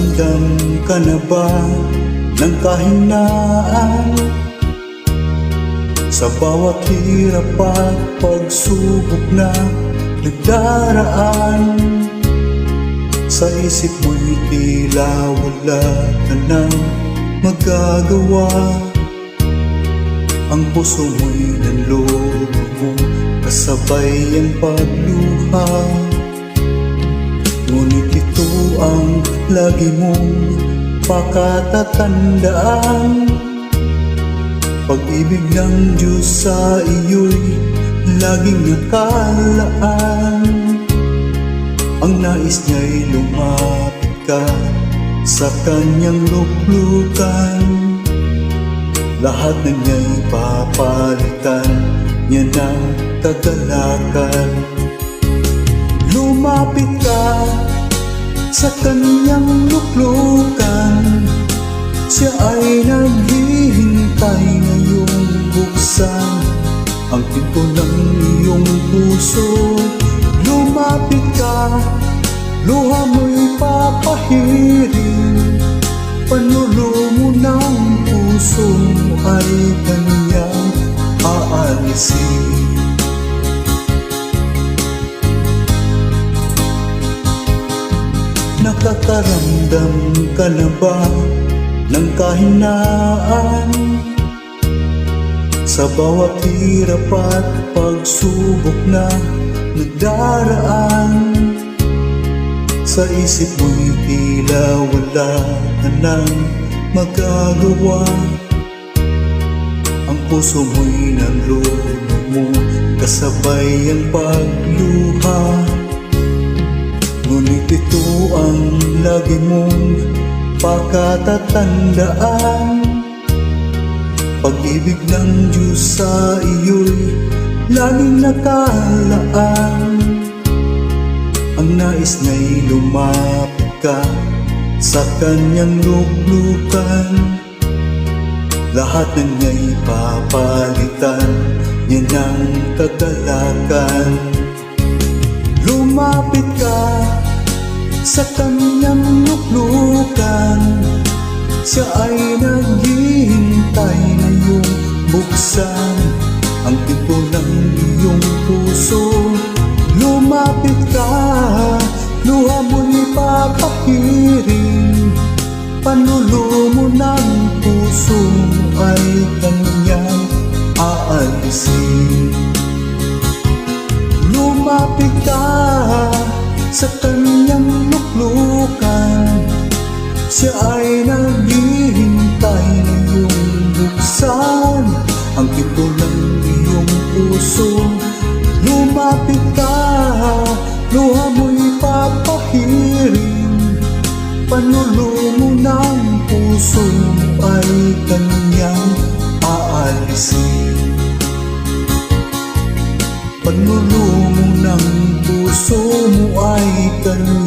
Nakakaramdam ka na ba ng kahinaan? Sa bawat hirap at pagsubok na nagdaraan, sa isip mo'y tila wala ka nang magagawa. Ang puso mo'y nanloob mo, kasabay ang pagluha. Ngunit ito ang lagi mong pakatatandaan. Pag-ibig ng Diyos sa iyo'y laging nakalaan. Ang nais niya'y lumapit ka sa kanyang luklukan. Lahat na niya'y papalitan niya ng kagalakan. Lumapit ka sa kanyang luklukan. Siya ay naghihintay ngayong buksan ang pinto ng iyong puso. Lumapit ka, luha mo'y papahirin. Panulo mo ng puso ay kanyang aalisin. Nakakaramdam ka na ba ng kahinaan? Sa bawat hirap at pagsubok na nagdaraan, sa isip mo'y tila wala ka nang magagawa. Ang puso mo'y nanloob mo, kasabay ang pagluha. Ngunit ito ang lagi mong pakatatandaan. Pag-ibig ng Diyos sa iyo'y laging nakalaan. Ang nais niya'y lumapit ka sa kanyang luklukan. Lahat na niya'y papalitan niya ng kagalakan. Lumapit ka sa kanyang luklukan. Siya ay naghihintay ngayong buksan ang pinto ng iyong puso. Lumapit ka, luha mo'y papahirin. Panulo mo ng puso ay kanyang aalisin. Lumapit ka sa kanyang luklukan. Siya ay naghihintay ngayong buksan ang pinto ng iyong puso. Lumapit ka, luha mo'y papahirin. Panulo mo ng puso ay kanyang aalisin. Panulo mo ng puso mo ay kanyang